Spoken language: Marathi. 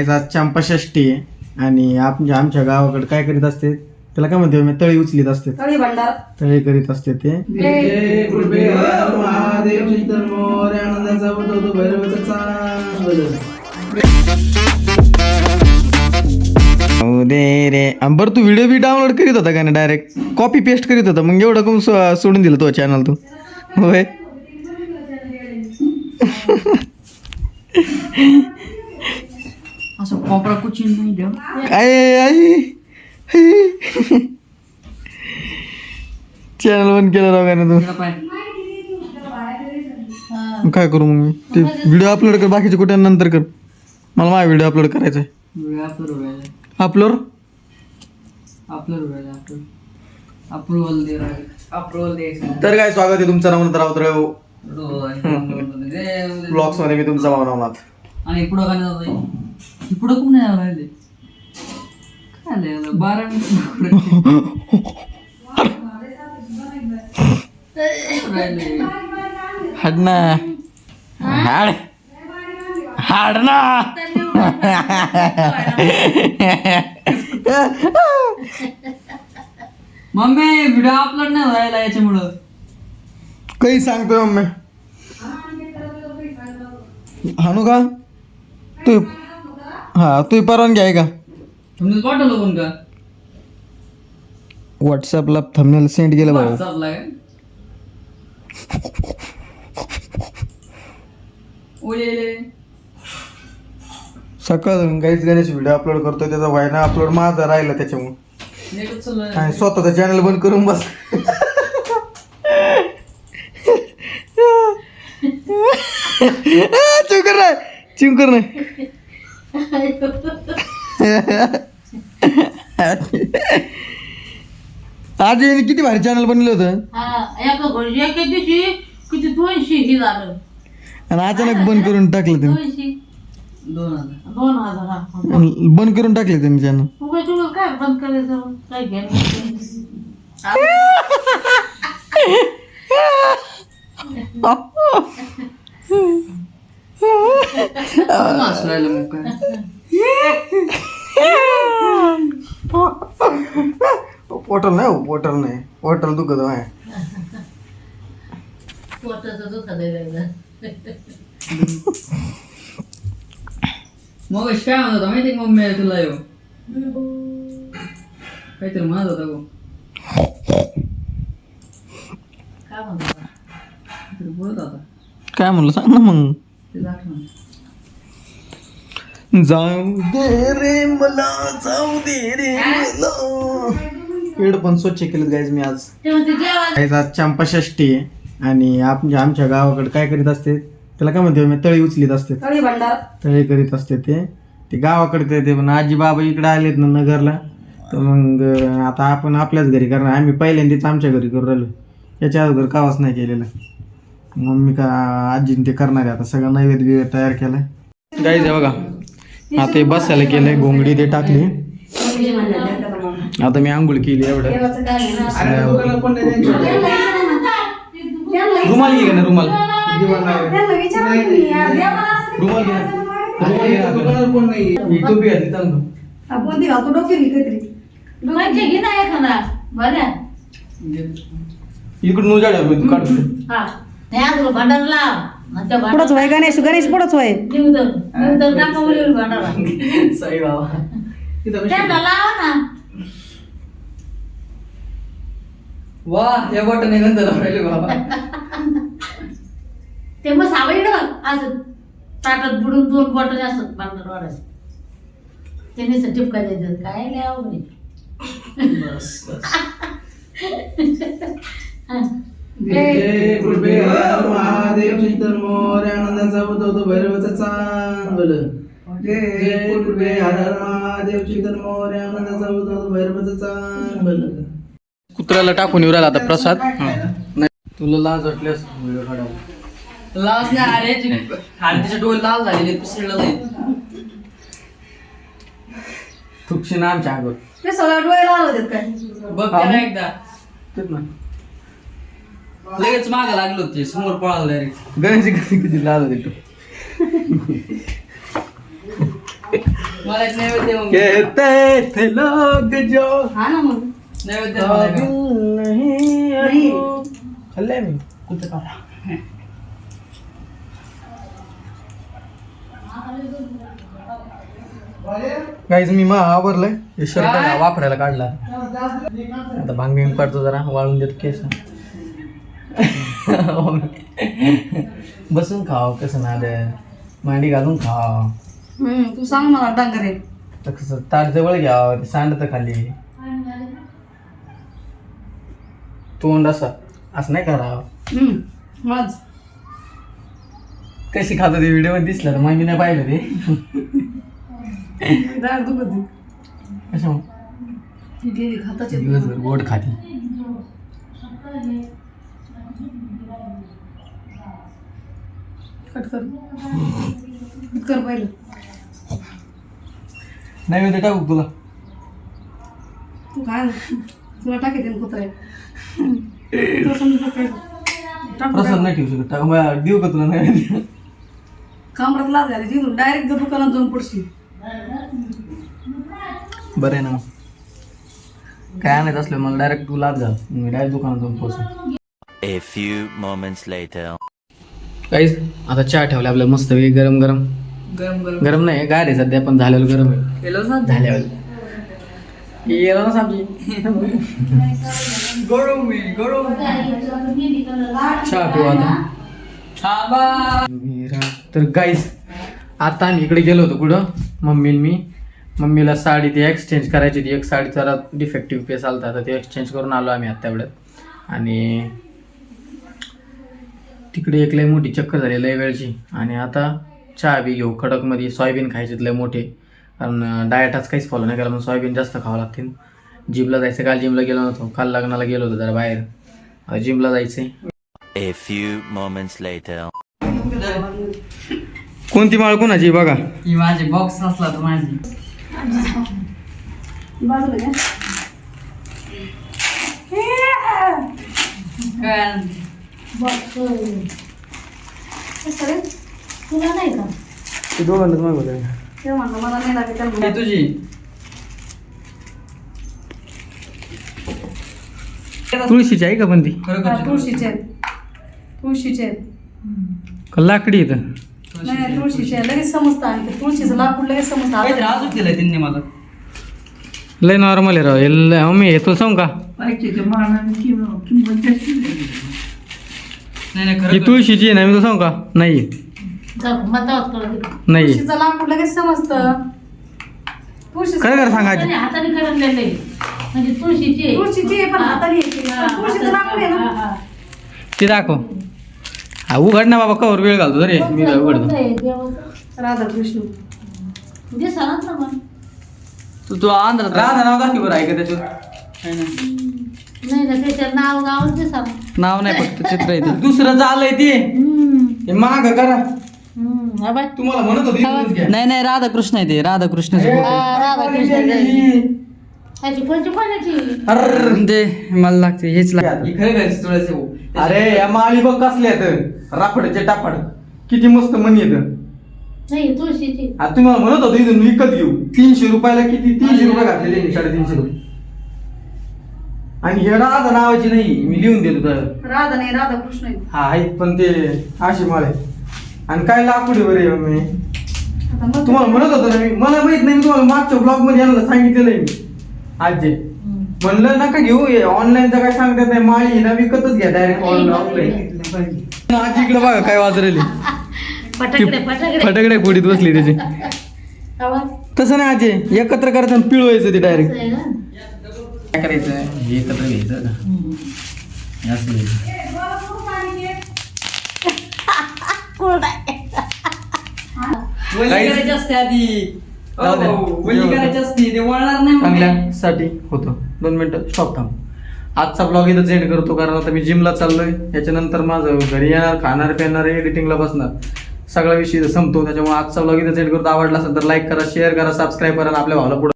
आज चंपाषष्ठी आहे आणि आमच्या गावाकडे काय करीत असते त्याला काय म्हणते तळी उचलीत असते, तळी भंडार तळी करीत असते ते. बरं तू व्हिडिओ बी डाउनलोड करीत होता का ना, डायरेक्ट कॉपी पेस्ट करीत होता, मग एवढं कोण सोडून दिलं तो चॅनल तू? होय असं कोपरा कुचिन नाही देऊ. चॅनल बंद केलं राव का ना तू? काय करू मग मी ते व्हिडिओ अपलोड कर, बाकीचे कुठे नंतर कर, मला माझा व्हिडिओ अपलोड करायचा आहे. अपलोड तर काय स्वागत आहे तुमचं नमन राऊतराव ब्लॉग्स मध्ये. मी तुमचा नवनाथ. आणि पुढं का नाही पुढं खूप नाही राहिले काय 12 मिनिट हाड ना हाड हाड ना. मम्मी व्हिडिओ अपलोड नाही व्हायला याच्यामुळं. काही सांगतोय मम्मी. हाणू का तू? हा तू परवानगी आहे का? तुम्ही पाठवलं कोण का? व्हॉट्सअपला थंबनेल सेंड केलं बघा. व्हॉट्सअपला काय? ओले सकाळ काहीच गणेश व्हिडिओ अपलोड करतोय, त्याचा व्हायना अपलोड माझा राहिला त्याच्यामुळे. आणि स्वतःचा चॅनल बंद करून बस. चिमकर नाही, चिमकर नाही. आज याने किती भारी चॅनल बनलं होतं आणि अचानक बंद करून टाकलं त्यांनी. 2000 बंद करून टाकले त्यांनी चॅनल. काय बंद करायचं काय घ्या. पोटल नाही हो, पोटल नाही, पोटल दुखत आहे. मग काय म्हणत होता माहिती मम्मी तुला येऊ काहीतरी म्हणत होता गो. काय म्हणत होता? बोलत होता काय म्हणलं सांग ना मग. ते आठवण. जाऊ दे रे मला, जाऊ दे रे मला. हेडफोन स्वच्छ केलेत गाईज मी आज. आज चंपाषष्ठी आहे आणि आमच्या गावाकडे काय करीत असते त्याला काय म्हणते तळी उचलीत असते, तळी भंडार. तळी करीत असते ते गावाकडे करते. पण आजी बाबा इकडे आलेत ना नगरला, तर मग आता आपण आपल्याच घरी करणार. आम्ही पहिल्यांदाच आमच्या घरी करू राहिलो, याच्या अगोदर कावाच नाही केलेलं. मम्मी का आजीने ते करणार आहे. आता सगळं नैवेद्य बिवेद तयार केलाय गाईज. बघा आता हे बसायला केलंय, घोंगडी ते टाकली. आता मी आंघोळ केली. एवढं रुमाल घे ना, रुमाल रुमाल इकडून उजाड तू काढतो. पुढंच वय गणेश, गणेश पुढंच वय. सई बाबा वा हे बटन आहे नंतर राहिले बाबा. ते मग सावळी असं ताटात बुडून 2 बॉटल असतात बांधणार वाढायचं, त्याने टिपका द्यायचं. काय लय अवघड जय कृपे हर महादेव चिंतन मोर आनंदाचा उदवतो भैरवाचा चांगल. जय कृपे हर महादेव चिंतन मोर आनंदाचा उदवतो भैरवाचा चांगल. कुत्र्याला टाकून येऊ राहिला आता प्रसाद. नाही तुला लाज वाटली असं व्हिडिओ काढायला. लाज नाही अरे, हाडीचे डोळे लाल झालेले पिसळलं नाही. थुकशी ना आमच्या अगोदर ते सगळं डोळे लाल होते काय बघ त्याला एकदा. तेच ना लगेच मागं लागलो होते, समोर पळालं डायरेक्ट. गणेश किती लाल होते. मला एक नैवेद्य मग. कहते थे लोग जो हा ना मग नैवेद्य मला एक. नाही. खाल्लंय मी कुठं का? गाईज मी मग आवरलंय हे शर्ट काय? वापरायला काढला आता भांग बिंग काढतो जरा वाळून देतो केस बसून खाव कसं ना दे मांडी घालून खाव तू सांग मला डांगर आहे तर कसं ताट जवळ घ्यावं ते सांडत खाली तोंड असं नाही करावं माझ कशी खातो ते व्हिडिओ मध्ये दिसलं तर मग मी नाही पाहिलं ते डाळ दुखत कशा गेली खाताच दिवसभर गोड खाती कट कर कर पहिलं नाही मी टाकू तुला तू काय तुला टाकायचे ना कुत्रे तुला समजून प्रसाद नाही ठेवू शकत टाक देऊ का तुला नाही कामरात लाच घाली तिथून डायरेक्ट दुकानात जाऊन पडशील बरं आहे ना मग काय आणायचं असलं मला डायरेक्ट तू लाभ झालं मी डायरेक्ट दुकानात जाऊन पोहोचू A few moments later. काहीच आता चहा ठेवला आपल्याला मस्त वेगळी गरम गरम गरम गरम गरम नाही गार आहे सध्या पण झालेलं गरम आहे केलं ना झाल्यावर गेलो ना साबजी गरम आहे गरम. चहा पिऊ आता थांबा. तर गाईज आता आम्ही इकडे गेलो होतो कुठं मम्मी आणि मी मम्मीला साडी ती एक्सचेंज करायची होती एक साडी जरा डिफेक्टिव्ह पीस आलता तर ते एक्सचेंज करून आलो आम्ही आता एवढ्यात आणि तिकडे एक लय मोठी चक्कर झाली लय वेळची आणि आता चहा बी घेऊ कडकमध्ये सोयाबीन खायचे लय मोठे कारण डाएटच काहीच फॉलो नाही केला मग सोयाबीन जास्त खावं लागतील जिमला जायचं काल जिमला गेलो नव्हतो काल लग्नाला गेलो होतो जरा बाहेर आता जिमला जायचंय A few moments later. कोणती माळ कोणाची बघा ही माझी बॉक्स असला तर माझी बाजूला घ्या काय तुला नाही का ते दोघांनाच मागवलं ते म्हणलं मला नाही लागेल ही त्याला तुझी तुळशीची आहे का पण ती खरोखर तुळशीचे आहेत. तुळशीचे आहेत. का लाकडी इथं नाही तुळशीचे आहे. लगेच समजतं आणि ते तुळशीचं लाकूड लगेच समजतं काहीतरी आता अजून दिलंय त्यांनी मला. लय नॉर्मल आहे राव मम्मी हे तुला सांगू का नाही नाही ही खरं तुळशीची आहे ना मी तुला सांगू का नाही नाही तुळशीचं लाकूड लगेच समजतं तुळशीचं काय कर सांगा आजी हाताने करंडलेलं म्हणजे तुळशीची तुळशीची आहे पण हाताने येते. पण तुळशीचं लाकूड आहे ना ती दाखव हा उघड ना बाबा कवर वेळ घालतो रे मी काय उघडतो राधाकृष्ण दिसणार ना मग तू आंध्रात राधा नाव दाखव बरं आहे का त्याच्यात नाही ना त्याच्यात नाव गावच दिसणार नाव नाही फक्त चित्र आहे ते. दुसरं चाललंय ते माग करा तुम्हाला म्हणत होते इथूनच घ्या. नाही नाही राधाकृष्ण आहे ते राधाकृष्ण अर्र. ते मला लागते हेच लागते ही खरं घरीच तुळस आहे भाऊ. अरे या माळी बघ कसल्यात राफडचे टापड किती मस्त मनी येत तुळशीची तुम्हाला म्हणत होतो इथून विकत घेऊ 300 रुपयाला किती 300 रुपये घातले त्यांनी 350 रुपये आणि हे राधा नावाची नाही मी लिहून देतो तर राधा नाही राधाकृष्ण आहे. हा आहेत पण ते अशी माळ आहे आणि काय लाकूड आहे बरे मी आता मग तुम्हाला म्हणत होतो ना मी मला माहित नाही मी तुम्हाला मागच्या ब्लॉग मध्ये यांना सांगितलेलं आहे मी आजचे म्हणलं नका घेऊ ऑनलाईनचं काय सांगतात नाही माळी ना विकतच घ्या डायरेक्ट ऑफलाईन आजी इकडे बघा काय वाजरेली फटाकडे फटाकडे फटाकडे खोडीत बसली त्याची आवाज तसं नाही आजी एकत्र करायचं आणि पिळवायचं ते डायरेक्ट आहे ना? काय करायचं हे एकत्र घ्यायचं का हे असं घ्यायचं. वली करायची असते आधी जाऊ दे. वली करायची असते ते वळणार नाही मग. चांगल्यासाठी होतं 2 मिनिटं स्टॉप थांब आजचा ब्लॉग इथं एंड करतो कारण आता मी जिमला चाललोय त्याच्यानंतर माझं घरी येणार खाणार पिणार एडिटिंगला बसणार सगळा विषय इथं संपतो त्याच्यामुळे आजचा ब्लॉग इथं एंड करतो आवडला असेल तर लाईक करा शेअर करा सबस्क्राईब करा आणि आपल्या भावाला पुढे